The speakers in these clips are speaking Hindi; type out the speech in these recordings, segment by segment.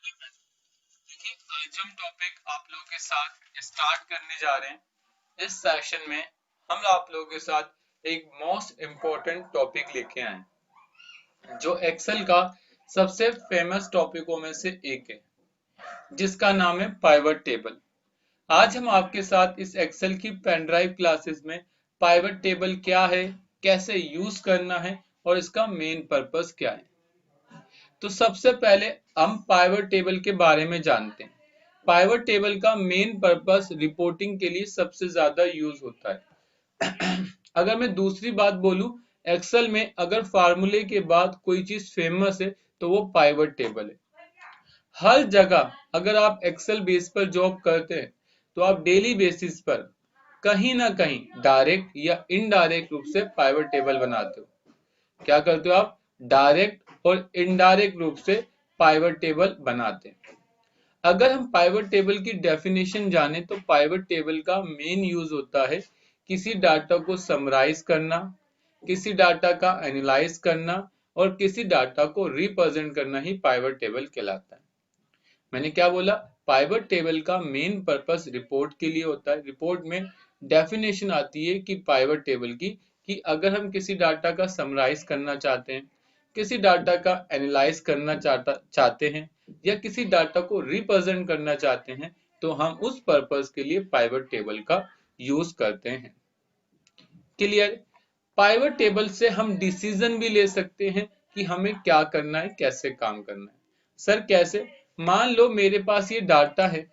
देखिए, आज हम टॉपिक आप लोगों के साथ स्टार्ट करने जा रहे हैं। इस सेशन में हम आप लोगों के साथ एक मोस्ट इम्पोर्टेंट टॉपिक लेके आए हैं, जो एक्सेल का सबसे फेमस टॉपिकों में से एक है, जिसका नाम है पाइवट टेबल। आज हम आपके साथ इस एक्सेल की पेन ड्राइव क्लासेस में पाइवट टेबल क्या है, कैसे यूज करना है और इसका मेन पर्पस क्या है। तो सबसे पहले हम पाइवट टेबल के बारे में जानते हैं। पाइवट टेबल का मेन पर्पस रिपोर्टिंग के लिए सबसे ज्यादा यूज होता है। अगर मैं दूसरी बात बोलूं, एक्सेल में अगर फार्मूले के बाद कोई चीज फेमस है तो वो पाइवट टेबल है। हर जगह अगर आप एक्सेल बेस पर जॉब करते हैं तो आप डेली बेसिस पर कहीं ना कहीं डायरेक्ट या इनडायरेक्ट रूप से पाइवट टेबल बनाते हो। क्या करते हो आप? डायरेक्ट और इनडायरेक्ट रूप से पाइवट टेबल बनाते हैं। अगर हम पाइवट टेबल की डेफिनेशन जाने तो पाइवट टेबल का मेन यूज होता है किसी डाटा को समराइज करना, किसी डाटा का एनालाइज करना और किसी डाटा को रिप्रेजेंट करना ही पाइवट टेबल कहलाता है। मैंने क्या बोला? पाइवट टेबल का मेन पर्पस रिपोर्ट के लिए होता है। रिपोर्ट में डेफिनेशन आती है कि पाइवट टेबल की, कि अगर हम किसी डाटा का समराइज करना चाहते हैं, किसी डाटा का एनालाइज करना चाहते हैं या किसी डाटा को रिप्रेजेंट करना चाहते हैं तो हम उस पर्पस के लिए पाइवट टेबल का यूज करते हैं। क्लियर? पाइवट टेबल से हम डिसीजन भी ले सकते हैं कि हमें क्या करना है, कैसे काम करना है। सर कैसे? मान लो मेरे पास ये डाटा है,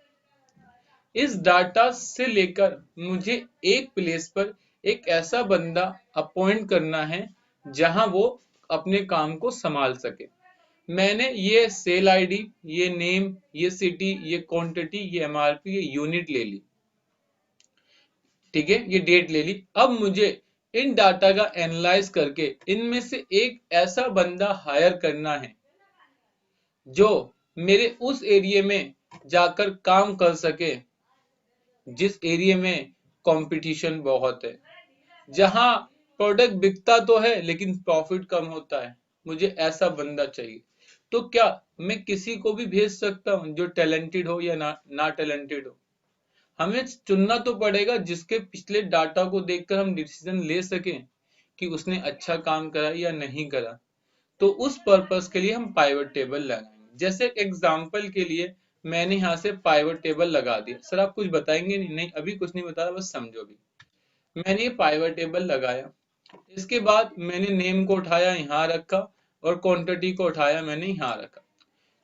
इस डाटा से लेकर मुझे एक प्लेस पर एक ऐसा बंदा अपॉइंट करना है जहां वो अपने काम को संभाल सके। मैंने ये सेल आईडी, ये नेम, ये सिटी, ये क्वांटिटी, ये एमआरपी, ये यूनिट ले ली, ठीक है, ये डेट ले ली। अब मुझे इन डाटा का एनालाइज करके इनमें से एक ऐसा बंदा हायर करना है जो मेरे उस एरिया में जाकर काम कर सके जिस एरिया में कंपटीशन बहुत है, जहां प्रोडक्ट बिकता तो है लेकिन प्रॉफिट कम होता है। मुझे ऐसा बंदा चाहिए। तो क्या मैं किसी को भी भेज सकता हूं जो टैलेंटेड हो या ना टैलेंटेड हो? हमें चुनना तो पड़ेगा जिसके पिछले डाटा को देखकर हम डिसीजन ले सकें कि उसने अच्छा काम करा या नहीं करा। तो उस पर्पस के लिए हम पाइवट टेबल लगाएंगे। जैसे एग्जांपल के लिए मैंने यहाँ से पाइवट टेबल लगा दिया। सर आप कुछ बताएंगे? नहीं नहीं, अभी कुछ नहीं बता रहा, बस समझो भी। मैंने ये पाइवट टेबल लगाया, इसके बाद मैंने नेम को उठाया यहाँ रखा और क्वांटिटी को उठाया मैंने यहाँ रखा।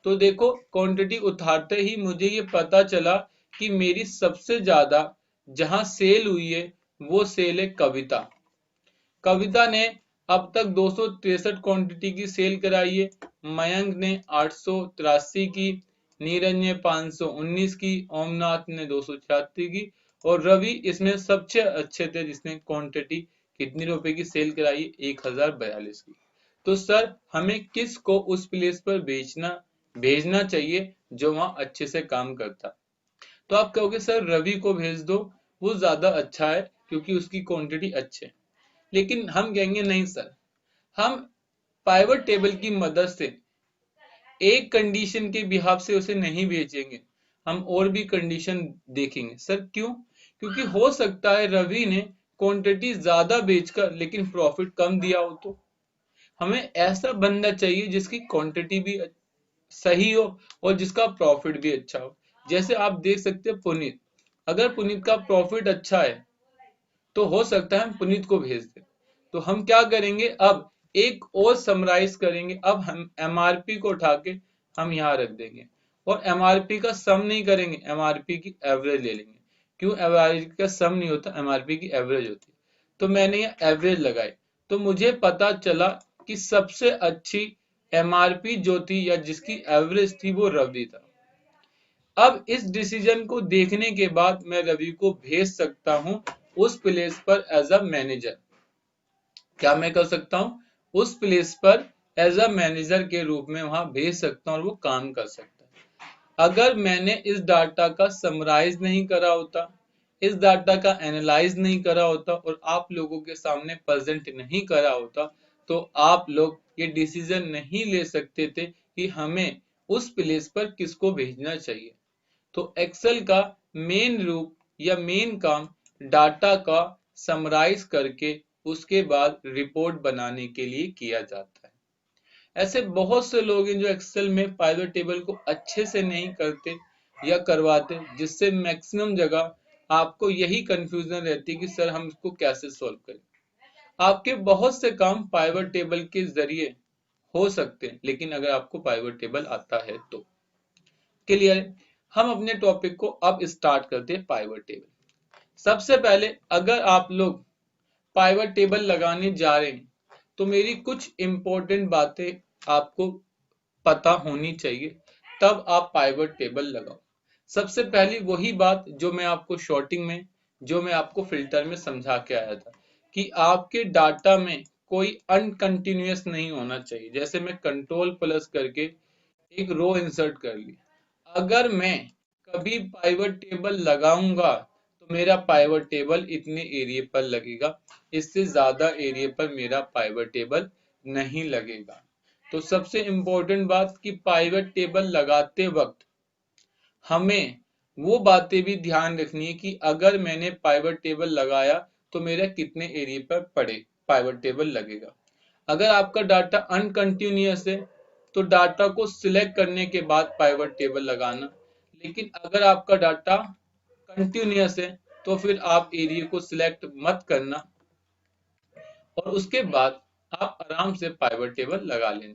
तो देखो, क्वांटिटी उठाते ही मुझे ये पता चला कि मेरी सबसे ज्यादा जहां सेल हुई है वो सेल है कविता। कविता ने अब तक 263 क्वांटिटी की सेल कराई है। मयंक ने 883 की, नीरज ने 519 की, ओमनाथ ने 276 की और रवि इसमें सबसे अच्छे थे जिसने क्वांटिटी कितनी रुपए की सेल कराई है? 1042 की। तो सर हमें किस को उस प्लेस पर भेजना चाहिए जो वहां अच्छे से काम करता? तो आप कहोगे सर रवि को भेज दो, वो ज्यादा अच्छा है क्योंकि उसकी क्वांटिटी अच्छी है। लेकिन हम कहेंगे नहीं सर, हम पाइवट टेबल की मदद से एक कंडीशन के बिहाफ से उसे नहीं भेजेंगे, हम और भी कंडीशन देखेंगे। सर क्यों? क्योंकि हो सकता है रवि ने क्वांटिटी ज्यादा बेचकर लेकिन प्रॉफिट कम दिया हो। तो हमें ऐसा बंदा चाहिए जिसकी क्वांटिटी भी सही हो और जिसका प्रॉफिट भी अच्छा हो। जैसे आप देख सकते हैं पुनीत, अगर पुनीत का प्रॉफिट अच्छा है तो हो सकता है हम पुनीत को भेज दें। तो हम क्या करेंगे, अब एक और समराइज करेंगे। अब हम एमआरपी को उठा के हम यहाँ रख देंगे और एमआरपी का सम नहीं करेंगे, एमआरपी की एवरेज ले लेंगे। क्यों? एमआरपी का सम नहीं होता, एमआरपी की एवरेज होती है। तो मैंने ये एवरेज लगाई तो मुझे पता चला कि सबसे अच्छी एमआरपी जो थी या जिसकी एवरेज थी वो रवि था। अब इस डिसीजन को देखने के बाद मैं रवि को भेज सकता हूं उस प्लेस पर एज अ मैनेजर। क्या मैं कर सकता हूं? उस प्लेस पर एज अ मैनेजर के रूप में वहां भेज सकता हूं और वो काम कर सकता है। अगर मैंने इस डाटा का समराइज नहीं करा होता, इस डाटा का एनालाइज नहीं करा होता और आप लोगों के सामने प्रेजेंट नहीं करा होता तो आप लोग ये डिसीजन नहीं ले सकते थे कि हमें उस प्लेस पर किसको भेजना चाहिए। तो एक्सेल का मेन रूप या मेन काम डाटा का समराइज करके उसके बाद रिपोर्ट बनाने के लिए किया जाता है। ऐसे बहुत से लोग हैं जो एक्सेल में पाइवट टेबल को अच्छे से नहीं करते या करवाते, जिससे मैक्सिमम जगह आपको यही कंफ्यूजन रहती है कि सर हम इसको कैसे सॉल्व करें। आपके बहुत से काम पाइवट टेबल के जरिए हो सकते हैं, लेकिन अगर आपको पाइवट टेबल आता है तो। क्लियर। हम अपने टॉपिक को अब स्टार्ट करते हैं पाइवट टेबल। सबसे पहले अगर आप लोग पाइवट टेबल लगाने जा रहे हैं तो मेरी कुछ इंपॉर्टेंट बातें आपको पता होनी चाहिए, तब आप पाइवट टेबल लगाओ। सबसे पहली वही बात जो मैं आपको शॉर्टिंग में, जो मैं आपको फिल्टर में समझा के आया था कि आपके डाटा में कोई अनकंटिन्यूअस नहीं होना चाहिए। जैसे मैं कंट्रोल प्लस करके एक रो इंसर्ट कर ली, अगर मैं कभी पाइवट टेबल लगाऊंगा तो मेरा पाइवट टेबल इतने एरिया पर लगेगा, इससे ज्यादा एरिया पर मेरा पाइवट टेबल नहीं लगेगा। तो सबसे इंपॉर्टेंट बात कि पाइवट टेबल लगाते वक्त हमें वो बातें भी ध्यान रखनी है कि अगर मैंने पाइवट टेबल लगाया तो मेरा कितने एरिया पर पड़े पाइवट टेबल लगेगा। अगर आपका डाटा अनकंटिन्यूअस है तो डाटा को सिलेक्ट करने के बाद पाइवट टेबल लगाना, लेकिन अगर आपका डाटा कंटिन्यूअस है तो फिर आप एरिया को सिलेक्ट मत करना और उसके बाद आप आराम से पाइवट टेबल लगा लेना।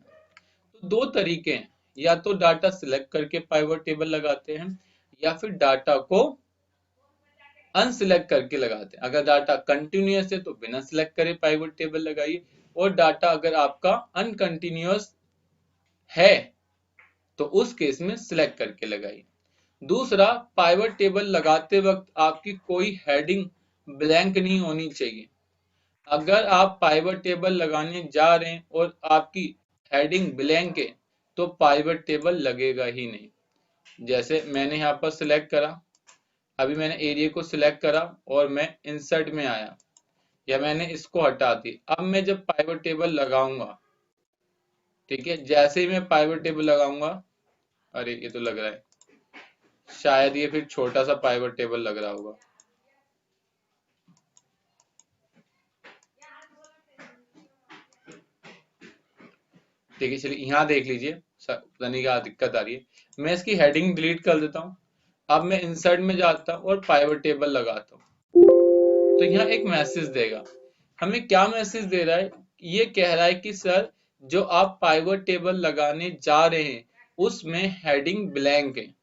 तो दो तरीके हैं, या तो डाटा सिलेक्ट करके पाइवट टेबल लगाते हैं या फिर डाटा को अनसिलेक्ट करके लगाते हैं। अगर डाटा कंटिन्यूअस है तो बिना सिलेक्ट करे पाइवट टेबल लगाइए, और डाटा अगर आपका अनकंटिन्यूअस है तो उस केस में सिलेक्ट करके लगाइए। दूसरा, पाइवट टेबल लगाते वक्त आपकी कोई हेडिंग ब्लैंक नहीं होनी चाहिए। अगर आप पाइवट टेबल लगाने जा रहे हैं और आपकी हेडिंग ब्लैंक है तो पाइवट टेबल लगेगा ही नहीं। जैसे मैंने यहाँ पर सिलेक्ट करा, अभी मैंने एरिया को सिलेक्ट करा और मैं इंसर्ट में आया या मैंने इसको हटा दी। अब मैं जब पाइवट टेबल लगाऊंगा, ठीक है, जैसे ही मैं पाइवट टेबल लगाऊंगा, अरे ये तो लग रहा है शायद ये फिर छोटा सा पाइवट टेबल लग रहा होगा। ठीक है, चलिए यहाँ देख लीजिए, पता नहीं क्या दिक्कत आ रही है। मैं इसकी हेडिंग डिलीट कर देता हूँ। अब मैं इंसर्ट में जाता हूँ और पाइवट टेबल लगाता हूँ, तो यहाँ एक मैसेज देगा। हमें क्या मैसेज दे रहा है? ये कह रहा है कि सर जो आप पाइवट टेबल लगाने जा रहे हैं उसमें हेडिंग ब्लैंक है,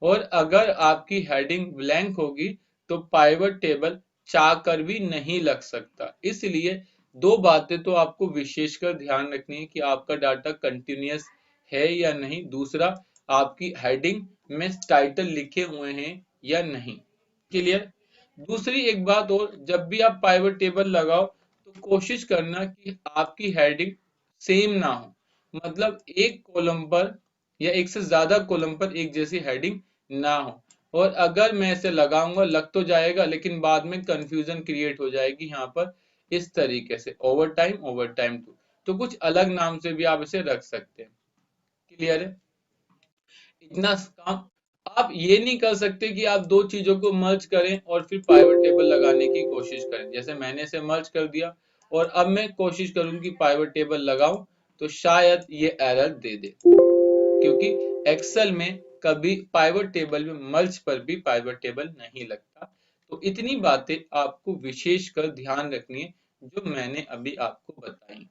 और अगर आपकी हेडिंग ब्लैंक होगी तो पाइवट टेबल चाह कर भी नहीं लग सकता। इसलिए दो बातें तो आपको विशेषकर ध्यान रखनी है कि आपका डाटा कंटिन्यूअस है या नहीं, दूसरा आपकी हेडिंग में टाइटल लिखे हुए हैं या नहीं। क्लियर। दूसरी एक बात और, जब भी आप पाइवट टेबल लगाओ तो कोशिश करना कि आपकी हेडिंग सेम ना हो, मतलब एक कॉलम पर या एक से ज्यादा कॉलम पर एक जैसी हेडिंग ना हो। और अगर मैं इसे लगाऊंगा लग तो जाएगा, लेकिन बाद में कंफ्यूजन क्रिएट हो जाएगी यहाँ पर इस तरीके से, ओवर टाइम टू, तो कुछ अलग नाम से भी आप इसे रख सकते हैं। क्लियर है। इतना काम आप ये नहीं कर सकते कि आप दो चीजों को मर्ज करें और फिर पाइवट टेबल लगाने की कोशिश करें। जैसे मैंने इसे मर्ज कर दिया और अब मैं कोशिश करूं कि पाइवट टेबल लगाऊं, तो शायद ये एरर दे दे, क्योंकि एक्सेल में कभी पाइवट टेबल में मर्ज पर भी पाइवट टेबल नहीं लगता। तो इतनी बातें आपको विशेषकर ध्यान रखनी है जो मैंने अभी आपको बताई,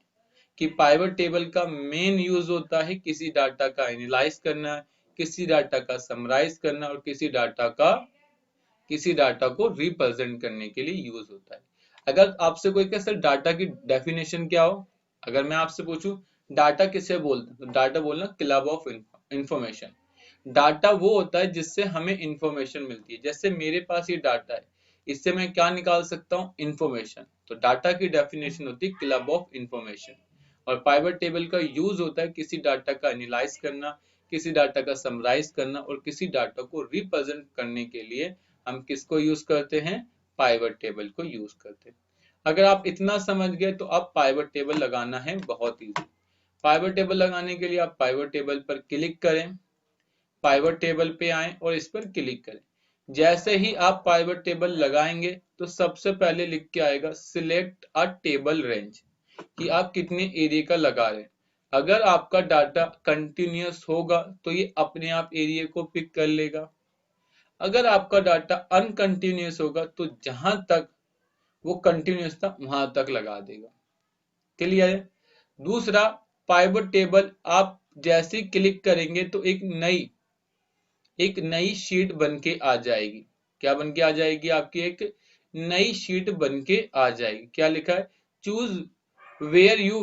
कि पाइवट टेबल का मेन यूज होता है किसी डाटा का एनालाइज करना, किसी डाटा का समराइज करना और किसी डाटा को रिप्रेजेंट करने के लिए यूज होता है। अगर आपसे कोई कहे सर डाटा की डेफिनेशन क्या हो, अगर मैं आपसे पूछूं डाटा किसे बोलते हैं, तो डाटा बोलना क्लब ऑफ इंफॉर्मेशन। डाटा वो होता है जिससे हमें इंफॉर्मेशन मिलती है। जैसे मेरे पास ये डाटा है, इससे मैं क्या निकाल सकता हूँ? इंफॉर्मेशन। तो डाटा की डेफिनेशन होती है क्लब ऑफ इंफॉर्मेशन। और पाइवट टेबल का यूज होता है किसी डाटा का एनालाइज करना, किसी डाटा का समराइज करना और किसी डाटा को रिप्रेजेंट करने के लिए हम किसको यूज करते हैं? पाइवट टेबल को यूज करते हैं। अगर आप इतना समझ गए तो अब पाइवट टेबल लगाना है बहुत इजी। पाइवट टेबल लगाने के लिए आप पाइवट टेबल पर क्लिक करें, पाइवट टेबल पे आएं और इस पर क्लिक करें। जैसे ही आप पाइवट टेबल लगाएंगे तो सबसे पहले लिख के आएगा सिलेक्ट अ टेबल रेंज, कि आप कितने एरिया का लगा रहे हैं। अगर आपका डाटा कंटिन्यूअस होगा तो ये अपने आप एरिया को पिक कर लेगा। अगर आपका डाटा अनकंटिन्यूअस होगा तो जहां तक वो कंटिन्यूअस था वहां तक लगा देगा। क्लियर है? दूसरा, पाइवट टेबल आप जैसे ही क्लिक करेंगे तो एक नई शीट बन के आ जाएगी। क्या बन के आ जाएगी? आपकी एक नई शीट बन के आ जाएगी। क्या लिखा है? Choose where you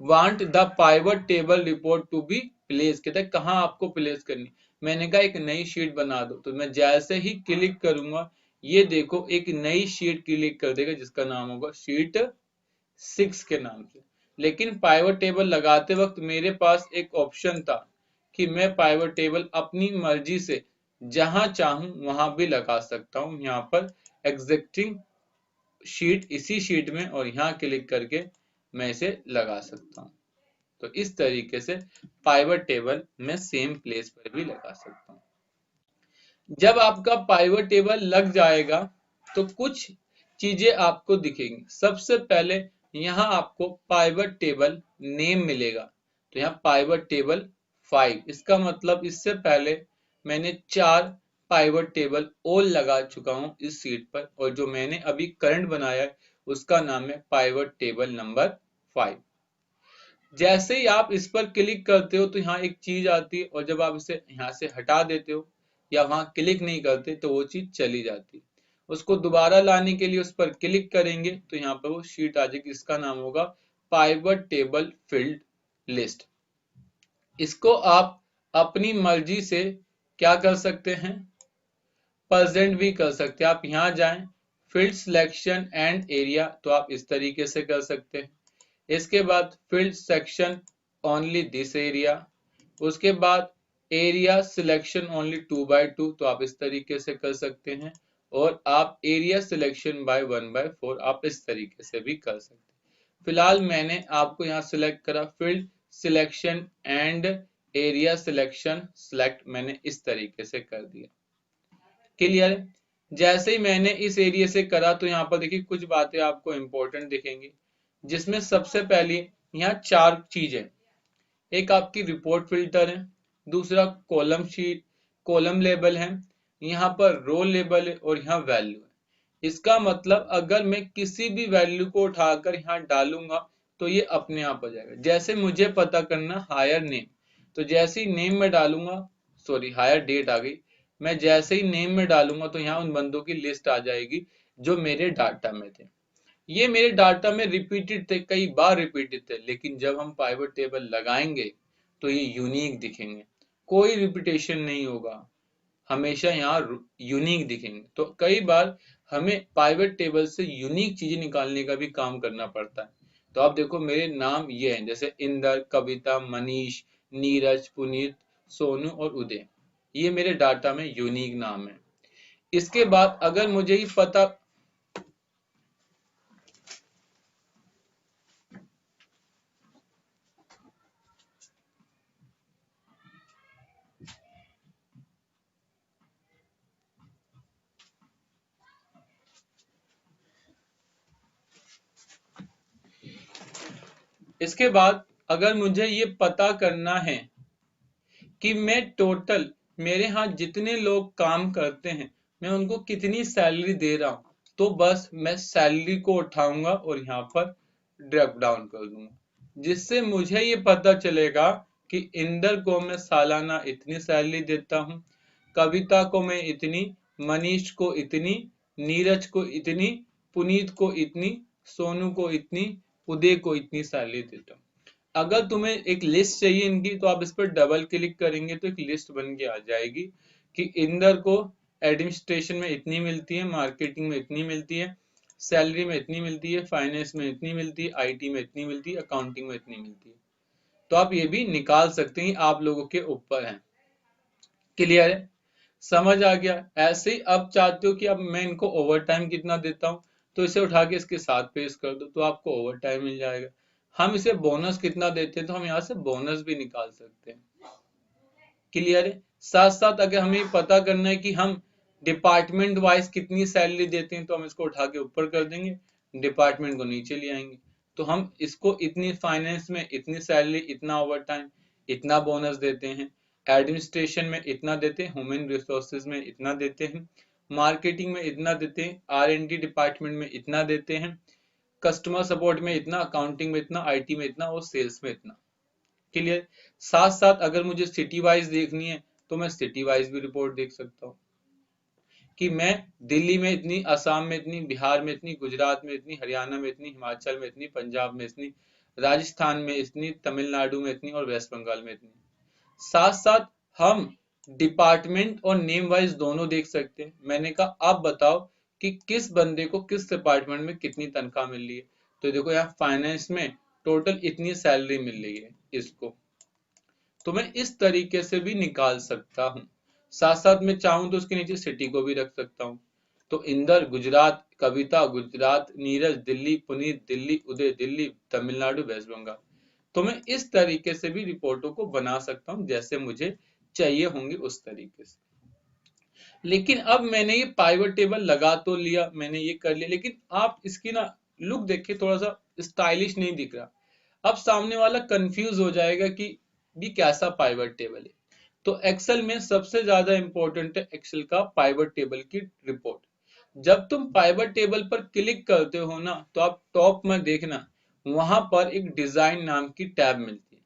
want the pivot table report to be place. कहता है कहाँ आपको प्लेस करनी। मैंने कहा एक नई शीट बना दो, तो मैं जैसे ही क्लिक करूंगा ये देखो एक नई शीट क्लिक कर देगा जिसका नाम होगा शीट 6 के नाम से। लेकिन पाइवट टेबल लगाते वक्त मेरे पास एक ऑप्शन था कि मैं पाइवट टेबल अपनी मर्जी से जहां चाहूं वहां भी लगा सकता हूं। यहाँ पर एग्जिस्टिंग शीट इसी शीट में और यहाँ क्लिक करके मैं इसे लगा सकता हूँ। तो इस तरीके से पाइवट टेबल मैं सेम प्लेस पर भी लगा सकता हूँ। जब आपका पाइवट टेबल लग जाएगा तो कुछ चीजें आपको दिखेंगी। सबसे पहले यहाँ आपको पाइवट टेबल नेम मिलेगा, तो यहाँ पाइवट टेबल 5। इसका मतलब इससे पहले मैंने 4 पाइवट टेबल और लगा चुका हूँ इस सीट पर, और जो मैंने अभी करंट बनाया है उसका नाम है पाइवट टेबल नंबर 5। जैसे ही आप इस पर क्लिक करते हो तो यहाँ एक चीज आती है, और जब आप इसे यहाँ से हटा देते हो या वहां क्लिक नहीं करते तो वो चीज चली जाती है। उसको दोबारा लाने के लिए उस पर क्लिक करेंगे तो यहाँ पर वो शीट आ जाएगी। इसका नाम होगा पाइवट टेबल फील्ड लिस्ट। इसको आप अपनी मर्जी से क्या कर सकते हैं? प्रेजेंट भी कर सकते हैं। आप यहाँ जाएं, फील्ड सिलेक्शन एंड एरिया, तो आप इस तरीके से कर सकते हैं। इसके बाद field section only this area, उसके बाद एरिया सिलेक्शन ओनली 2x2, तो आप इस तरीके से कर सकते हैं। और आप एरिया सिलेक्शन बाय 1/4 आप इस तरीके से भी कर सकते हैं। फिलहाल मैंने आपको यहाँ सिलेक्ट करा field selection and area selection select, मैंने इस तरीके से कर दिया। क्लियर है? जैसे ही मैंने इस एरिया से करा तो यहाँ पर देखिए कुछ बातें आपको इंपॉर्टेंट दिखेंगी, जिसमें सबसे पहली यहाँ 4 चीजें। एक आपकी रिपोर्ट फिल्टर है, दूसरा कॉलम लेबल है, यहाँ पर रो लेबल है और यहाँ वैल्यू है। इसका मतलब अगर मैं किसी भी वैल्यू को उठाकर यहाँ डालूंगा तो ये अपने आप आ जाएगा। जैसे मुझे पता करना हायर नेम, तो जैसे ही नेम में डालूंगा, सॉरी हायर डेट आ गई, मैं जैसे ही नेम में डालूंगा तो यहाँ उन बंदों की लिस्ट आ जाएगी जो मेरे डाटा में थे। ये मेरे डाटा में रिपीटेड थे, कई बार रिपीटेड थे, लेकिन जब हम पाइवट टेबल लगाएंगे तो ये यूनिक दिखेंगे, कोई रिपीटेशन नहीं होगा, हमेशा यहाँ यूनिक दिखेंगे। तो कई बार हमें पाइवट टेबल से यूनिक चीजें निकालने का भी काम करना पड़ता है। तो आप देखो मेरे नाम ये हैं, जैसे इंदर, कविता, मनीष, नीरज, पुनीत, सोनू और उदय, ये मेरे डाटा में यूनिक नाम है। इसके बाद अगर मुझे ये पता इसके बाद अगर मुझे ये पता करना है कि मैं टोटल मेरे यहाँ जितने लोग काम करते हैं मैं उनको कितनी सैलरी दे रहा हूँ, तो बस मैं सैलरी को उठाऊंगा और यहाँ पर ड्रॉप डाउन कर दूंगा, जिससे मुझे ये पता चलेगा कि इंदर को मैं सालाना इतनी सैलरी देता हूँ, कविता को मैं इतनी, मनीष को इतनी, नीरज को इतनी, पुनीत को इतनी, सोनू को इतनी, उदय को इतनी सैलरी देता हूँ। अगर तुम्हें एक लिस्ट चाहिए इनकी तो आप इस पर डबल क्लिक करेंगे तो एक लिस्ट बन के आ जाएगी कि इंदर को एडमिनिस्ट्रेशन में इतनी मिलती है, मार्केटिंग में इतनी मिलती है, सैलरी में इतनी मिलती है, फाइनेंस में इतनी मिलती है, आईटी में इतनी मिलती है, अकाउंटिंग में इतनी मिलती है। तो आप ये भी निकाल सकते हैं, आप लोगों के ऊपर है। क्लियर है? समझ आ गया? ऐसे ही अब चाहते हो कि अब मैं इनको ओवर टाइम कितना देता हूँ, तो इसे उठा के इसके साथ पेश कर दो तो आपको ओवर टाइम मिल जाएगा। हम इसे बोनस कितना देते हैं तो हम यहाँ से बोनस भी निकाल सकते हैं। क्लियर है। साथ साथ अगर हमें पता करना है कि हम डिपार्टमेंट वाइज कितनी सैलरी देते हैं तो हम इसको उठा के ऊपर कर देंगे, डिपार्टमेंट को नीचे ले आएंगे। तो हम इसको इतनी फाइनेंस में इतनी सैलरी, इतना ओवर टाइम, इतना बोनस देते हैं, एडमिनिस्ट्रेशन में इतना देते हैं, ह्यूमन रिसोर्सेज में इतना देते हैं, मार्केटिंग में इतना देते हैं, R&D डिपार्टमेंट में इतना देते हैं, कस्टमर सपोर्ट में इतना, अकाउंटिंग में इतना, IT में इतना और सेल्स में इतना। क्लियर। साथ साथ अगर मुझे सिटी वाइज देखनी है तो मैं सिटी वाइज भी रिपोर्ट देख सकता हूँ कि मैं दिल्ली में इतनी, असम में इतनी, बिहार में इतनी, गुजरात में इतनी, हरियाणा में इतनी, हिमाचल में इतनी, पंजाब में इतनी, राजस्थान में इतनी, तमिलनाडु में इतनी और वेस्ट बंगाल में इतनी। साथ साथ हम डिपार्टमेंट और नेम वाइज दोनों देख सकते हैं। मैंने कहा आप बताओ कि किस बंदे को किस डिपार्टमेंट में कितनी तनख्वाह मिल रही है। तो देखो यहाँ फाइनेंस में टोटल इतनी सैलरी मिल रही है इसको, तो मैं इस तरीके से भी निकाल सकता हूँ। साथ साथ में चाहूं तो उसके नीचे सिटी को भी रख सकता हूँ। तो इंदर गुजरात, कविता गुजरात, नीरज दिल्ली, पुनीत दिल्ली, उदय दिल्ली, तमिलनाडु, वेस्ट बंगाल। तो मैं इस तरीके से भी रिपोर्टों को बना सकता हूँ जैसे मुझे चाहिए होंगे उस तरीके से। लेकिन अब मैंने ये पाइवट टेबल लगा तो लिया, मैंने ये कर लिया, लेकिन आप इसकी ना लुक देखिए, थोड़ा सा स्टाइलिश नहीं दिख रहा। अब सामने वाला कंफ्यूज हो जाएगा कि ये कैसा पाइवट टेबल है। तो एक्सेल में सबसे ज्यादा इंपॉर्टेंट है एक्सेल का पाइवट टेबल की रिपोर्ट। जब तुम पाइवट टेबल पर क्लिक करते हो ना तो आप टॉप में देखना, वहां पर एक डिजाइन नाम की टैब मिलती है।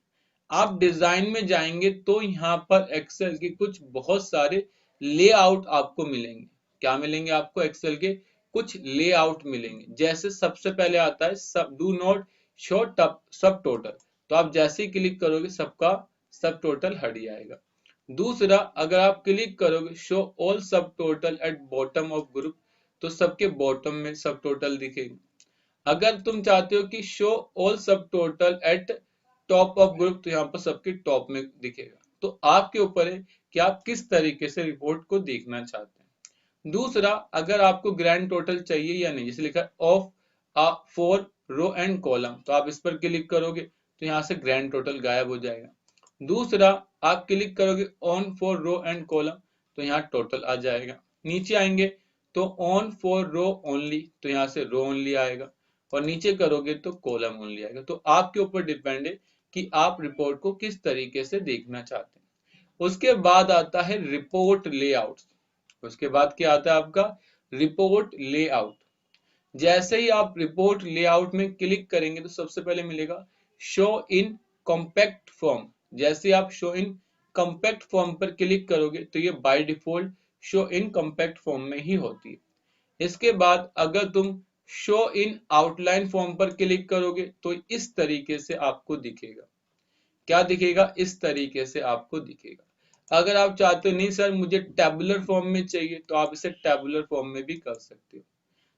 आप डिजाइन में जाएंगे तो यहाँ पर एक्सेल के कुछ बहुत सारे लेआउट आपको मिलेंगे। क्या मिलेंगे आपको? एक्सेल के कुछ लेआउट मिलेंगे। जैसे सबसे पहले आता है सब डू नॉट शो सब टोटल, तो आप जैसे ही क्लिक करोगे सबका सब टोटल हट जाएगा। दूसरा, अगर आप क्लिक करोगे शो ऑल सब total at bottom of group, तो सबके बॉटम में सब टोटल दिखेंगे। अगर तुम चाहते हो कि शो ऑल सब total eight top of group, तो यहाँ पर सबके टॉप में दिखेगा। तो आपके ऊपर है कि आप किस तरीके से रिपोर्ट को देखना चाहते हैं। दूसरा, अगर आपको ग्रैंड टोटल चाहिए या नहीं, जैसे लिखा है of a four row and column, तो आप इस पर क्लिक करोगे तो यहाँ से ग्रैंड टोटल गायब हो जाएगा। दूसरा, आप क्लिक करोगे on four row and column, तो यहाँ टोटल आ जाएगा। नीचे आएंगे तो ऑन फॉर रो ओनली, तो यहाँ से रो ओनली आएगा, और नीचे करोगे तो कॉलम ओनली आएगा। तो आपके ऊपर डिपेंड है कि आप रिपोर्ट को किस तरीके से देखना चाहते हैं। उसके बाद आता है रिपोर्ट लेआउट। उसके बाद क्या आता है आपका? Report layout. जैसे ही आप रिपोर्ट लेआउट में क्लिक करेंगे तो सबसे पहले मिलेगा शो इन कॉम्पैक्ट फॉर्म। जैसे आप शो इन कॉम्पैक्ट फॉर्म पर क्लिक करोगे तो ये by default show in compact form में ही होती है। इसके बाद अगर तुम शो इन आउटलाइन फॉर्म पर क्लिक करोगे तो इस तरीके से आपको दिखेगा। क्या दिखेगा? इस तरीके से आपको दिखेगा। अगर आप चाहते हो नहीं सर मुझे टैबुलर फॉर्म में चाहिए, तो आप इसे टैबुलर फॉर्म में भी कर सकते हो।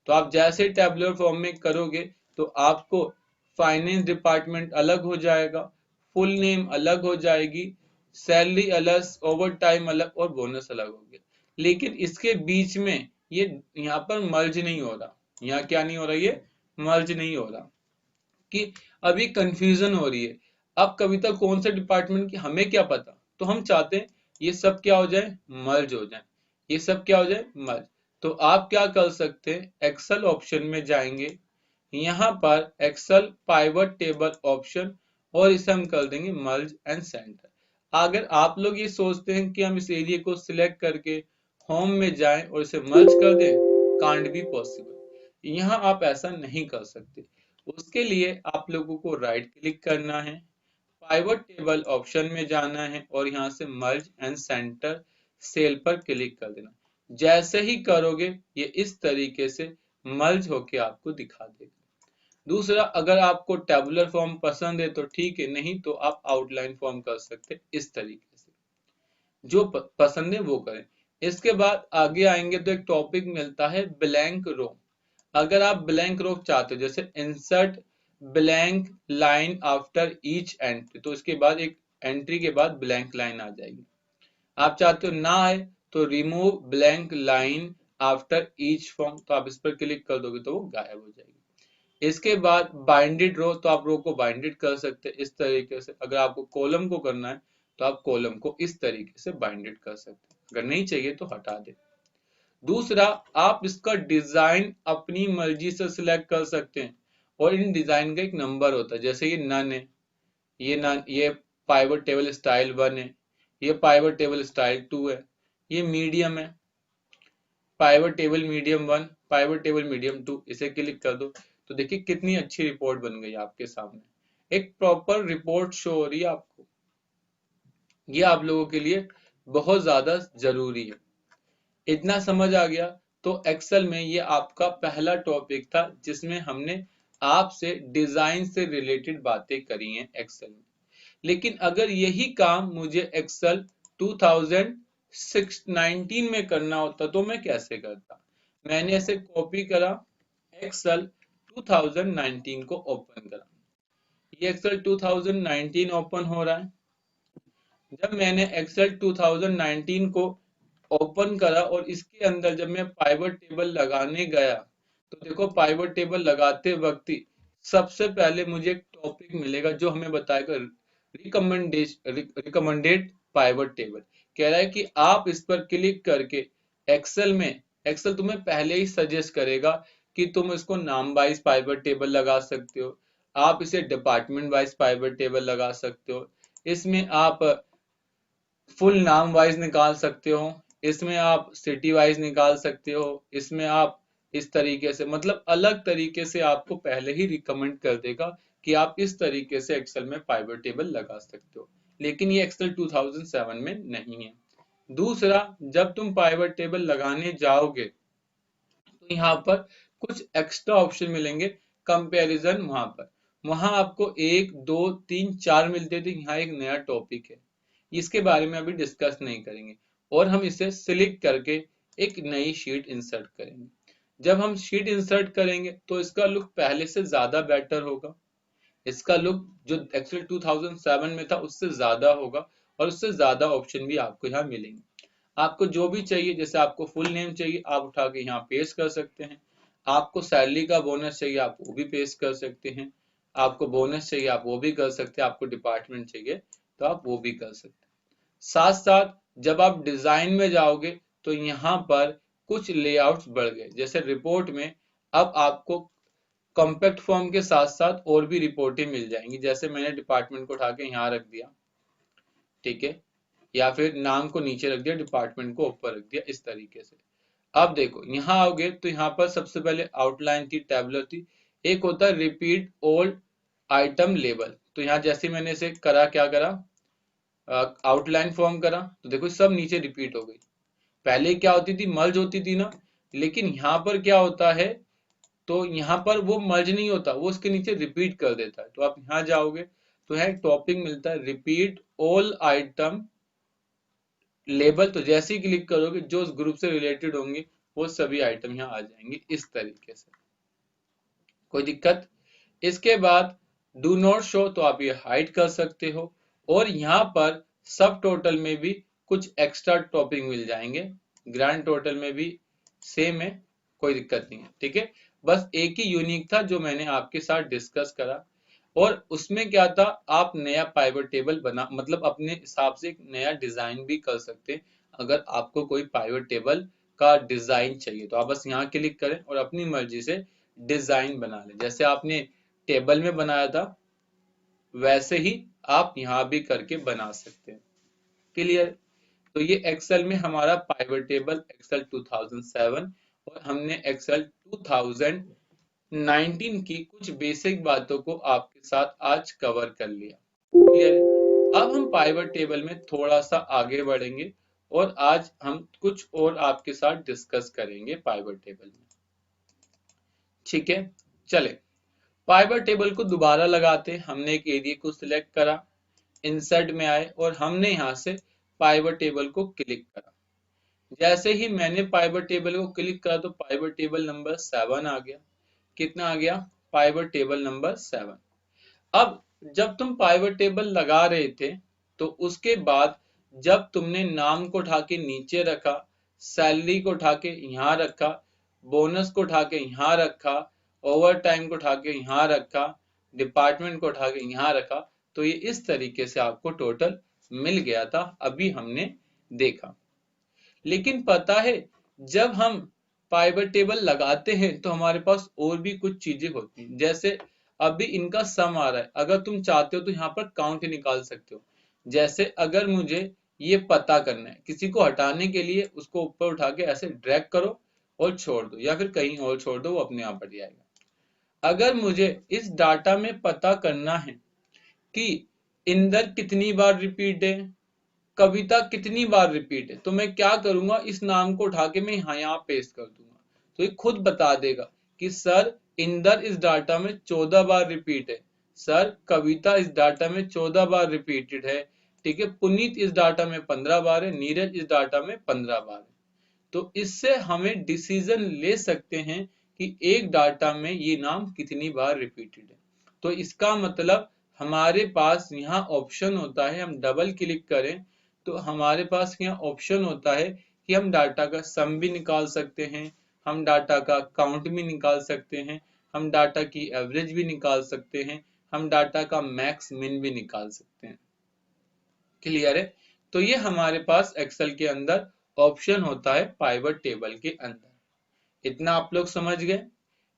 तो आप जैसे टैबुलर फॉर्म में करोगे तो आपको फाइनेंस डिपार्टमेंट अलग हो जाएगा, फुल नेम अलग हो जाएगी, सैलरी अलग, ओवर टाइम अलग और बोनस अलग हो गया। लेकिन इसके बीच में ये यहाँ पर मर्ज नहीं हो रहा। यहाँ क्या नहीं हो रहा? ये मर्ज नहीं हो रहा कि अभी कंफ्यूजन हो रही है। अब कविता कौन से डिपार्टमेंट की हमें क्या पता, तो हम चाहते हैं ये सब क्या हो जाए? मर्ज हो जाए। ये सब क्या हो जाए? मर्ज। तो आप क्या कर सकते हैं? एक्सेल ऑप्शन में जाएंगे, यहाँ पर एक्सेल पाइवट टेबल ऑप्शन, और इसे हम कर देंगे मर्ज एंड सेंटर। अगर आप लोग ये सोचते हैं कि हम इस एरिया को सिलेक्ट करके होम में जाएं और इसे मर्ज कर दें, कांट बी पॉसिबल। यहाँ आप ऐसा नहीं कर सकते। उसके लिए आप लोगों को राइट क्लिक करना है, पाइवट टेबल ऑप्शन में जाना है और यहाँ से मर्ज एंड सेंटर सेल पर क्लिक कर देना। जैसे ही करोगे ये इस तरीके से मर्ज होके आपको दिखा देगा। दूसरा, अगर आपको टेबुलर फॉर्म पसंद है तो ठीक है, नहीं तो आप आउटलाइन फॉर्म कर सकते हैं। इस तरीके से जो पसंद है वो करें। इसके बाद आगे आएंगे तो एक टॉपिक मिलता है ब्लैंक रो। अगर आप ब्लैंक रो चाहते हो, जैसे insert blank line after each entry, तो इसके बाद एक एंट्री के बाद ब्लैंक लाइन आ जाएगी। आप चाहते हो ना आए तो remove blank line after each form, तो आप इस पर क्लिक कर दोगे तो वो गायब हो जाएगी। इसके बाद बाइंडेड रो, तो आप रो को बाइंडेड कर सकते हैं इस तरीके से। अगर आपको कॉलम को करना है तो आप कॉलम को इस तरीके से बाइंडेड कर सकते हैं, अगर नहीं चाहिए तो हटा दें। दूसरा, आप इसका डिजाइन अपनी मर्जी से सिलेक्ट कर सकते हैं, और इन डिजाइन का एक नंबर होता है, जैसे ये नन है, ये पाइवट टेबल स्टाइल 1 है, ये पाइवट टेबल स्टाइल 2 है, ये मीडियम है, pivot table medium 1, pivot table medium 2, इसे क्लिक कर दो तो देखिए कितनी अच्छी रिपोर्ट बन गई आपके सामने। एक प्रॉपर रिपोर्ट शो हो रही है आपको। ये आप लोगों के लिए बहुत ज्यादा जरूरी है। इतना समझ आ गया तो एक्सेल में ये आपका पहला टॉपिक था जिसमें हमने आपसे डिजाइन से रिलेटेड बातें करी हैं एक्सेल में। लेकिन अगर यही काम मुझे एक्सेल 2019 में करना होता तो मैं कैसे करता? मैंने इसे कॉपी करा, एक्सेल 2019 को ओपन करा, ये एक्सेल 2019 ओपन हो रहा है। जब मैंने एक्सेल 2019 को ओपन करा और इसके अंदर जब मैं पाइवट टेबल लगाने गया तो देखो पाइवट टेबल लगाते वक्त ही सबसे पहले मुझे एक टॉपिक मिलेगा जो हमें बताएगा रिकमेंडेड पाइवट टेबल। कह रहा है कि आप इस पर क्लिक करके एक्सेल में, एक्सेल तुम्हें पहले ही सजेस्ट करेगा कि तुम इसको नाम वाइज पाइवट टेबल लगा सकते हो, आप इसे डिपार्टमेंट वाइज पाइवट टेबल लगा सकते हो, इसमें आप फुल नाम वाइज निकाल सकते हो, इसमें आप सिटी वाइज निकाल सकते हो, इसमें आप इस तरीके से, मतलब अलग तरीके से आपको पहले ही रिकमेंड कर देगा कि आप इस तरीके से एक्सेल में पाइवट टेबल लगा सकते हो। लेकिन ये एक्सेल 2007 में नहीं है। दूसरा, जब तुम पाइवट टेबल लगाने जाओगे तो यहाँ पर कुछ एक्स्ट्रा ऑप्शन मिलेंगे कंपैरिजन। वहां आपको 1 2 3 4 मिलते थे, यहाँ एक नया टॉपिक है, इसके बारे में अभी डिस्कस नहीं करेंगे, और हम इसे सिलेक्ट करके एक नई शीट इंसर्ट करेंगे। जब हम शीट इंसर्ट करेंगे तो इसका लुक पहले से ज्यादा बेटर होगा, इसका लुक जो एक्चुअली 2007 में था उससे ज्यादा होगा, और उससे ज्यादा ऑप्शन भी आपको यहाँ मिलेंगे। आपको जो भी चाहिए, जैसे आपको फुल नेम चाहिए आप उठा के यहाँ पेस्ट कर सकते हैं, आपको सैलरी का बोनस चाहिए आप वो भी पेस्ट कर सकते हैं, आपको बोनस चाहिए आप वो भी कर सकते हैं, आपको डिपार्टमेंट चाहिए तो आप वो भी कर सकते हैं। साथ साथ जब आप डिजाइन में जाओगे तो यहाँ पर कुछ लेआउट्स बढ़ गए, जैसे रिपोर्ट में अब आपको कॉम्पैक्ट फॉर्म के साथ साथ और भी रिपोर्टें मिल जाएंगी, जैसे मैंने डिपार्टमेंट को उठा के यहाँ रख दिया, ठीक है, या फिर नाम को नीचे रख दिया, डिपार्टमेंट को ऊपर रख दिया, इस तरीके से। अब देखो यहाँ आओगे तो यहाँ पर सबसे पहले आउटलाइन थी, टैबलर थी, एक होता है रिपीट ओल्ड आइटम लेबल। तो यहाँ जैसे मैंने इसे करा, क्या करा, आउटलाइन फॉर्म करा तो देखो सब नीचे रिपीट हो गई। पहले क्या होती थी, मर्ज होती थी ना, लेकिन यहाँ पर क्या होता है, तो यहाँ पर वो मर्ज नहीं होता, वो उसके नीचे रिपीट कर देता है। तो आप यहाँ जाओगे तो यहाँ एक टॉपिक मिलता है रिपीट ऑल आइटम लेबल, तो जैसे ही क्लिक करोगे जो उस ग्रुप से रिलेटेड होंगे वो सभी आइटम यहाँ आ जाएंगे इस तरीके से। कोई दिक्कत? इसके बाद डू नॉट शो, तो आप ये हाइड कर सकते हो, और यहाँ पर सब टोटल में भी कुछ एक्स्ट्रा टॉपिक मिल जाएंगे, ग्रैंड टोटल में भी सेम है, कोई दिक्कत नहीं है, ठीक है। बस एक ही यूनिक था जो मैंने आपके साथ डिस्कस करा, और उसमें क्या था, आप नया पाइवट टेबल बना, मतलब अपने हिसाब से एक नया डिजाइन भी कर सकते हैं। अगर आपको कोई पाइवट टेबल का डिजाइन चाहिए तो आप बस यहाँ क्लिक करें और अपनी मर्जी से डिजाइन बना लें, जैसे आपने टेबल में बनाया था वैसे ही आप यहाँ भी करके बना सकते हैं। क्लियर? तो ये एक्सेल में हमारा पाइवट टेबल एक्सेल 2007 और हमने एक्सेल 2019 की कुछ बेसिक बातों को आपके साथ आज कवर कर लिया। क्लियर है? अब हम पाइवट टेबल में थोड़ा सा आगे बढ़ेंगे और आज हम कुछ और आपके साथ डिस्कस करेंगे पाइवट टेबल में, ठीक है। चले पाइवट टेबल को दोबारा लगाते, हमने एक एरिया को सिलेक्ट करा, इंसर्ट में आए और हमने यहाँ से पाइवट टेबल को क्लिक करा। जैसे ही मैंने पाइवट टेबल को क्लिक करा तो पाइवट टेबल नंबर 7 आ गया। कितना आ गया? Pivot table number 7। अब जब तुम पाइवट टेबल लगा रहे थे तो उसके बाद जब तुमने नाम को उठा के नीचे रखा, सैलरी को उठा के यहाँ रखा, बोनस को उठा के यहाँ रखा, ओवर टाइम को उठा के यहाँ रखा, डिपार्टमेंट को उठा के यहाँ रखा, तो ये इस तरीके से आपको टोटल मिल गया था, अभी हमने देखा। लेकिन पता है, जब हम पाइवट टेबल लगाते हैं तो हमारे पास और भी कुछ चीजें होती हैं। जैसे अभी इनका सम आ रहा है, अगर तुम चाहते हो तो यहाँ पर काउंट निकाल सकते हो। जैसे अगर मुझे ये पता करना है, किसी को हटाने के लिए उसको ऊपर उठा के ऐसे ड्रैग करो और छोड़ दो, या फिर कहीं और छोड़ दो, वो अपने आप हट जाएगा। अगर मुझे इस डाटा में पता करना है कि इंदर कितनी बार रिपीट है, कविता कितनी बार रिपीट है, तो मैं क्या करूंगा, इस नाम को उठा के मैं यहाँ पेस्ट कर दूंगा, तो ये खुद बता देगा कि सर इंदर इस डाटा में 14 बार रिपीट है, सर कविता इस डाटा में 14 बार रिपीटेड है, ठीक है, पुनीत इस डाटा में 15 बार है, नीरज इस डाटा में 15 बार है। तो इससे हमें डिसीजन ले सकते हैं कि एक डाटा में ये नाम कितनी बार रिपीटेड है। तो इसका मतलब हमारे पास यहाँ ऑप्शन होता है, हम डबल क्लिक करें तो हमारे पास यहाँ ऑप्शन होता है कि हम डाटा का सम भी निकाल सकते हैं, हम डाटा का काउंट भी निकाल सकते हैं, हम डाटा की एवरेज भी निकाल सकते हैं, हम डाटा का मैक्स मिन भी निकाल सकते हैं। क्लियर है? तो ये हमारे पास एक्सेल के अंदर ऑप्शन होता है पाइवट टेबल के अंदर। इतना आप लोग समझ गए?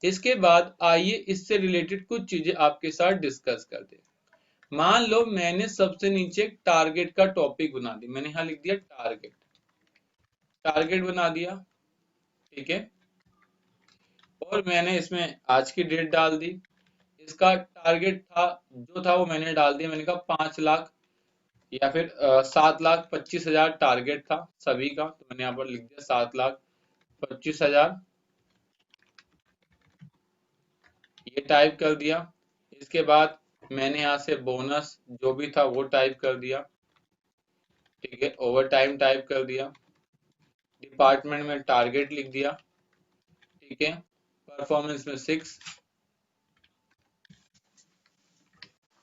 इसके बाद आइए इससे रिलेटेड कुछ चीजें आपके साथ डिस्कस करते हैं। मान लो मैंने सबसे नीचे टारगेट का टॉपिक बना दिया, मैंने यहाँ लिख दिया टारगेट, टारगेट बना दिया, ठीक है, और मैंने इसमें आज की डेट डाल दी। इसका टारगेट था जो था वो मैंने डाल दिया, मैंने कहा 5 लाख या फिर 7,25,000 टारगेट था सभी का, तो मैंने यहाँ पर लिख दिया 7,25,000, ये टाइप कर दिया। इसके बाद मैंने यहाँ से बोनस जो भी था वो टाइप कर दिया, ठीक है, ओवर टाइम टाइप कर दिया, डिपार्टमेंट में टारगेट लिख दिया, ठीक है, परफॉर्मेंस में 6,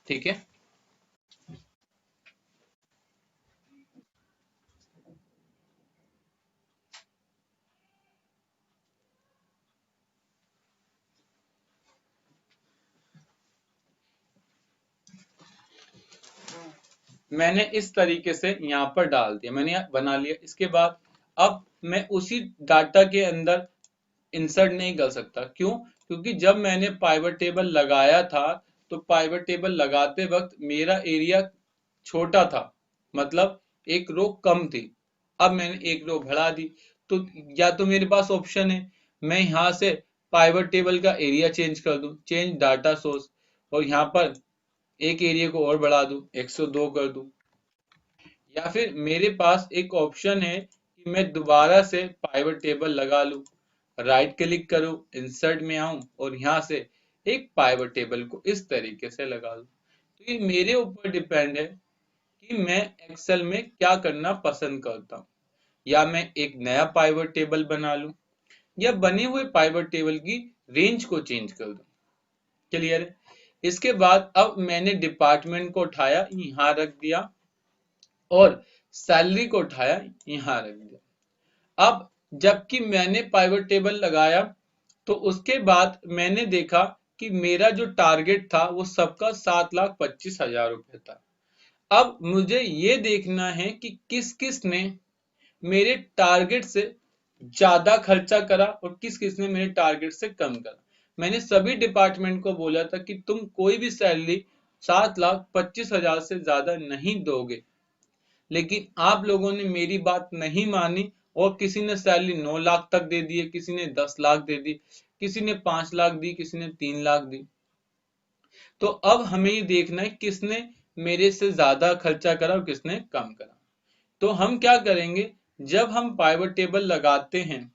ठीक है। मैंने इस तरीके से यहाँ पर डाल दिया, मैंने यहाँ बना लिया। इसके बाद अब मैं उसी डाटा के अंदर इंसर्ट नहीं कर सकता, क्यों? क्योंकि जब मैंने पाइवट टेबल लगाया था तो पाइवट टेबल लगाते वक्त मेरा एरिया छोटा था, मतलब एक रो कम थी। अब मैंने एक रो बढ़ा दी, तो या तो मेरे पास ऑप्शन है, मैं यहाँ से पाइवट टेबल का एरिया चेंज कर दूं, चेंज डाटा सोर्स, और यहाँ पर एक एरिया को और बढ़ा दूं, 102 कर दूं। या फिर मेरे पास एक ऑप्शन है कि मैं दोबारा से पाइवट टेबल लगा लूं, राइट क्लिक करूं, इंसर्ट में आऊं और यहाँ से एक पाइवट टेबल को इस तरीके से लगा लूं। तो ये मेरे ऊपर डिपेंड है कि मैं एक्सेल में क्या करना पसंद करता हूँ। या मैं एक नया पाइवट टेबल बना लूं, या बने हुए पाइवट टेबल की रेंज को चेंज कर दूं। क्लियर है? इसके बाद अब मैंने डिपार्टमेंट को उठाया, यहाँ रख दिया, और सैलरी को उठाया, यहाँ रख दिया। अब जबकि मैंने पाइवट टेबल लगाया तो उसके बाद मैंने देखा कि मेरा जो टारगेट था वो सबका 7,25,000 रुपए था। अब मुझे ये देखना है कि किस किस ने मेरे टारगेट से ज्यादा खर्चा करा और किस किस ने मेरे टारगेट से कम करा। मैंने सभी डिपार्टमेंट को बोला था कि तुम कोई भी सैलरी 7,25,000 से ज्यादा नहीं दोगे, लेकिन आप लोगों ने मेरी बात नहीं मानी और किसी ने सैलरी 9 लाख तक दे दी है, किसी ने 10 लाख दे दी, किसी ने 5 लाख दी, किसी ने 3 लाख दी। तो अब हमें ये देखना है किसने मेरे से ज्यादा खर्चा करा और किसने कम करा। तो हम क्या करेंगे, जब हम पाइवट टेबल लगाते हैं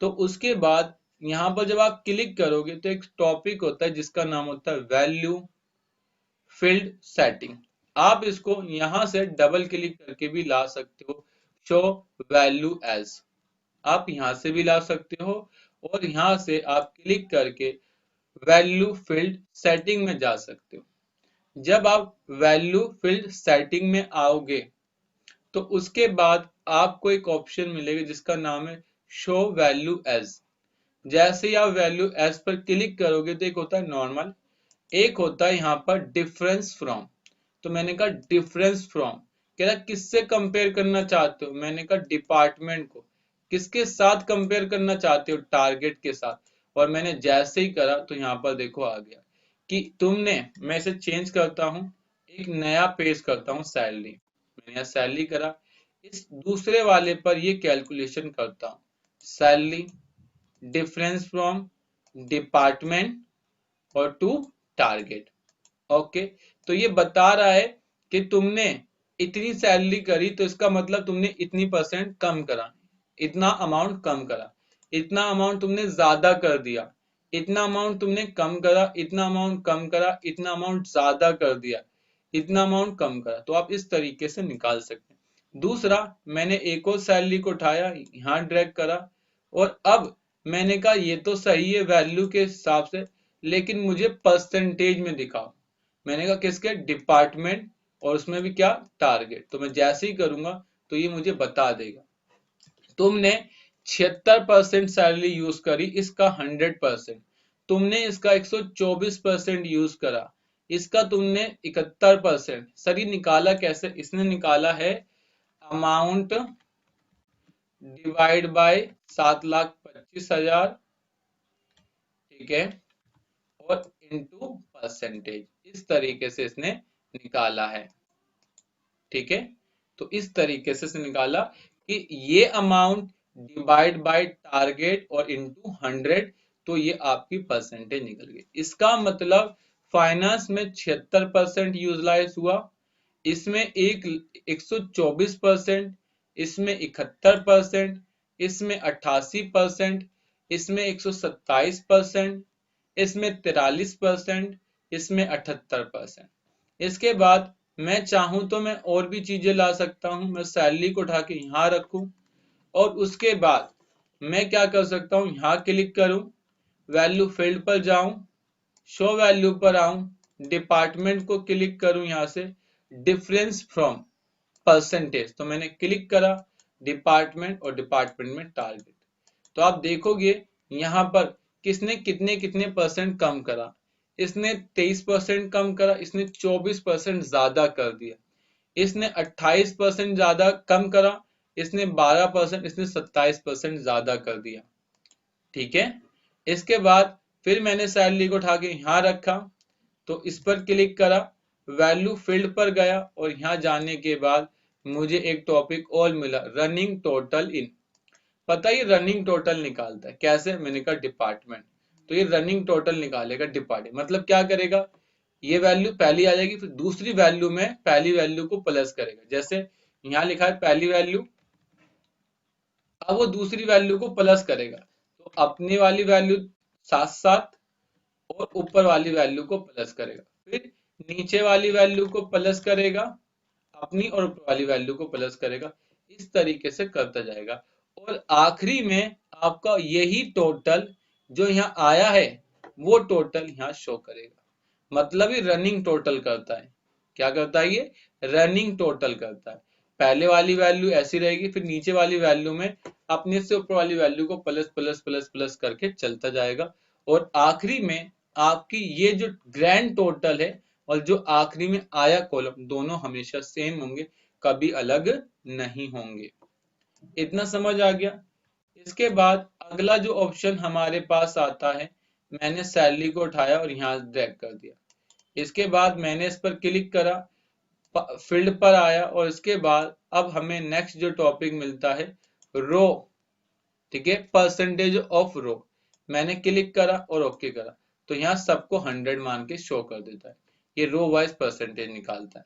तो उसके बाद यहाँ पर जब आप क्लिक करोगे तो एक टॉपिक होता है जिसका नाम होता है वैल्यू फील्ड सेटिंग। आप इसको यहां से डबल क्लिक करके भी ला सकते हो, शो वैल्यू एज, आप यहां से भी ला सकते हो, और यहां से आप क्लिक करके वैल्यू फील्ड सेटिंग में जा सकते हो। जब आप वैल्यू फील्ड सेटिंग में आओगे तो उसके बाद आपको एक ऑप्शन मिलेगा जिसका नाम है शो वैल्यू एज। जैसे ही आप वैल्यू एस पर क्लिक करोगे तो एक होता है नॉर्मल, एक होता है यहाँ पर डिफरेंस फ्रॉम। तो मैंने कहा डिफरेंस फ्रॉम, कह रहा किससे कंपेयर करना चाहते हो, मैंने कहा डिपार्टमेंट को। किसके साथ कंपेयर करना चाहते हो, टारगेट के साथ। और मैंने जैसे ही करा तो यहाँ पर देखो आ गया कि तुमने, मैं इसे चेंज करता हूँ, एक नया पेज करता हूँ सैलरी। मैंने यहाँ सैलरी करा, इस दूसरे वाले पर ये कैलकुलेशन करता हूँ, सैलरी डिफरेंस फ्रॉम डिपार्टमेंट और टू टारगेट। ओके, तो ये बता रहा है कि तुमने इतनी सैलरी करी तो इसका मतलब तुमने इतनी परसेंट कम करा, इतना अमाउंट कम करा, इतना अमाउंट तुमने ज्यादा कर दिया, इतना अमाउंट तुमने कम करा, इतना अमाउंट कम करा, इतना अमाउंट ज्यादा कर दिया, इतना अमाउंट कम करा। तो आप इस तरीके से निकाल सकते हैं। दूसरा, मैंने एक और सैलरी को उठाया, यहाँ ड्रैग करा, और अब मैंने कहा ये तो सही है वैल्यू के हिसाब से, लेकिन मुझे परसेंटेज में दिखाओ। मैंने कहा किसके, डिपार्टमेंट, और उसमें भी क्या, टारगेट। तो मैं जैसे ही करूंगा तो ये मुझे बता देगा तुमने 76% सैलरी यूज करी, इसका 100%, तुमने इसका 124% यूज करा, इसका तुमने 71%। सर ये निकाला कैसे, इसने निकाला है अमाउंट डिवाइड बाय 7,25,000, ठीक है, और इनटू परसेंटेज, इस तरीके से इसने निकाला है। ठीक है, तो इस तरीके से इसने निकाला कि ये अमाउंट डिवाइड बाय टारगेट और इनटू 100, तो ये आपकी परसेंटेज निकल गई। इसका मतलब फाइनेंस में 76% यूटिलाइज हुआ, इसमें 124%, इसमें 71%, इसमें 88%, इसमें 127%, इसमें 43%, इसमें 78%। इसके बाद मैं चाहूं तो मैं और भी चीजें ला सकता हूं, मैं सैलरी को उठा के यहाँ रखूं, और उसके बाद मैं क्या कर सकता हूं, यहाँ क्लिक करूं, वैल्यू फील्ड पर जाऊं, शो वैल्यू पर आऊं, डिपार्टमेंट को क्लिक करूं, यहाँ से डिफरेंस फ्रॉम परसेंटेज, तो मैंने क्लिक करा डिपार्टमेंट, और डिपार्टमेंट में टारगेट। तो आप देखोगे यहाँ पर किसने कितने कितने परसेंट कम करा, इसने 23% कम करा, इसने 24% ज्यादा कर दिया, इसने 28% ज्यादा कम करा, इसने 12%, इसने 27% ज्यादा कर दिया। ठीक है, इसके बाद फिर मैंने सैलरी को उठा के यहाँ रखा, तो इस पर क्लिक करा, वैल्यू फील्ड पर गया, और यहाँ जाने के बाद मुझे एक टॉपिक और मिला, रनिंग टोटल इन। पता ही रनिंग टोटल निकालता है कैसे, मैंने कहा डिपार्टमेंट, तो ये रनिंग टोटल निकालेगा डिपार्टमेंट, मतलब क्या करेगा, ये वैल्यू पहली आ जाएगी, फिर दूसरी वैल्यू में पहली वैल्यू को प्लस करेगा। जैसे यहाँ लिखा है पहली वैल्यू, अब वो दूसरी वैल्यू को प्लस करेगा, तो अपनी वाली वैल्यू साथ साथ और ऊपर वाली वैल्यू को प्लस करेगा, फिर नीचे वाली वैल्यू को प्लस करेगा, अपनी और ऊपर वाली वैल्यू को प्लस करेगा, इस तरीके से करता जाएगा। और आखिरी में आपका यही टोटल जो यहाँ आया है वो टोटल यहाँ शो करेगा, मतलब ये रनिंग टोटल करता है। क्या करता है ये, रनिंग टोटल करता है। पहले वाली वैल्यू ऐसी रहेगी, फिर नीचे वाली वैल्यू में अपने से ऊपर वाली वैल्यू को प्लस प्लस प्लस प्लस करके चलता जाएगा, और आखिरी में आपकी ये जो ग्रैंड टोटल है और जो आखिरी में आया कॉलम, दोनों हमेशा सेम होंगे, कभी अलग नहीं होंगे। इतना समझ आ गया। इसके बाद अगला जो ऑप्शन हमारे पास आता है, मैंने सैलरी को उठाया और यहाँ ड्रैग कर दिया, इसके बाद मैंने इस पर क्लिक करा, फील्ड पर आया, और इसके बाद अब हमें नेक्स्ट जो टॉपिक मिलता है रो, ठीक है, परसेंटेज ऑफ रो। मैंने क्लिक करा और ओके करा, तो यहाँ सबको 100 मान के शो कर देता है, ये रो वाइज परसेंटेज निकालता है।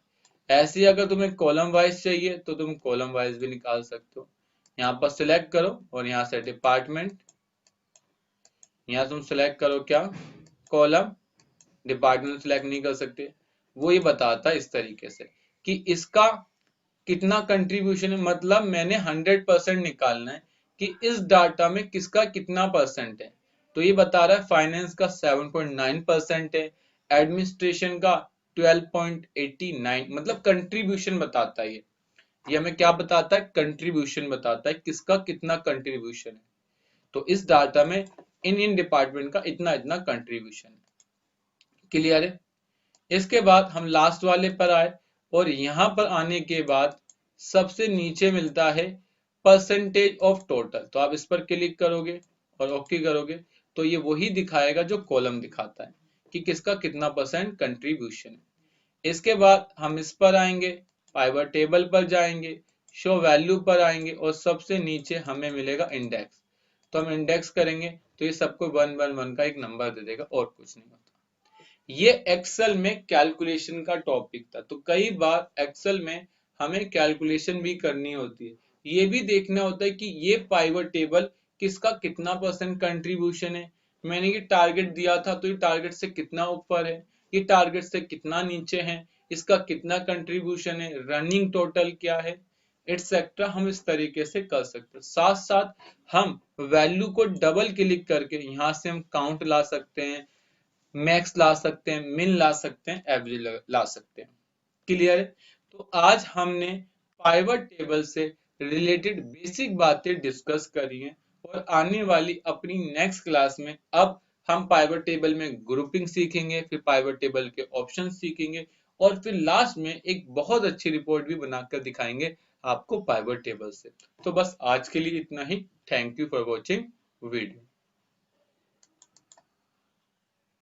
ऐसे ही अगर तुम्हें कॉलम वाइज चाहिए तो तुम कॉलम वाइज भी निकाल सकते हो। यहाँ पर सिलेक्ट करो और यहाँ से डिपार्टमेंट, यहाँ तुम सिलेक्ट करो क्या, कॉलम, डिपार्टमेंट सिलेक्ट नहीं कर सकते, वो ये बताता है इस तरीके से कि इसका कितना कंट्रीब्यूशन है, मतलब मैंने 100% निकालना है कि इस डाटा में किसका कितना परसेंट है। तो ये बता रहा है फाइनेंस का 7.9% है, एडमिनिस्ट्रेशन का 12.89, मतलब कंट्रीब्यूशन बताता है ये हमें क्या बताता है, कंट्रीब्यूशन बताता है, किसका कितना कंट्रीब्यूशन है। तो इस डाटा में इन डिपार्टमेंट का इतना इतना कंट्रीब्यूशन है। क्लियर है? इसके बाद हम लास्ट वाले पर आए और यहां पर आने के बाद सबसे नीचे मिलता है परसेंटेज ऑफ टोटल। तो आप इस पर क्लिक करोगे और ओके करोगे तो ये वही दिखाएगा जो कॉलम दिखाता है कि किसका कितना परसेंट कंट्रीब्यूशन है। इसके बाद हम इस पर आएंगे, पाइवट टेबल पर जाएंगे, शो वैल्यू पर आएंगे और सबसे नीचे हमें मिलेगा इंडेक्स। तो हम इंडेक्स करेंगे तो ये सबको 111 का एक नंबर दे देगा और कुछ नहीं होता। ये एक्सेल में कैलकुलेशन का टॉपिक था। तो कई बार एक्सेल में हमें कैलकुलेशन भी करनी होती है, ये भी देखना होता है कि ये पाइवट टेबल किसका कितना परसेंट कंट्रीब्यूशन है। मैंने ये टारगेट दिया था तो ये टारगेट से कितना ऊपर है, ये टारगेट से कितना नीचे है, इसका कितना कंट्रीब्यूशन है, रनिंग टोटल क्या है, एटसेट्रा। हम इस तरीके से कर सकते हैं। साथ साथ हम वैल्यू को डबल क्लिक करके यहाँ से हम काउंट ला सकते हैं, मैक्स ला सकते हैं, मिन ला सकते हैं, एवरेज ला सकते हैं। क्लियर है? तो आज हमने पाइवट टेबल से रिलेटेड बेसिक बातें डिस्कस करी हैं और आने वाली अपनी नेक्स्ट क्लास में अब हम पाइवट टेबल में ग्रुपिंग सीखेंगे, फिर पाइवट टेबल के ऑप्शन सीखेंगे और फिर लास्ट में एक बहुत अच्छी रिपोर्ट भी बनाकर दिखाएंगे आपको पाइवट टेबल से। तो बस आज के लिए इतना ही। Thank you for watching video.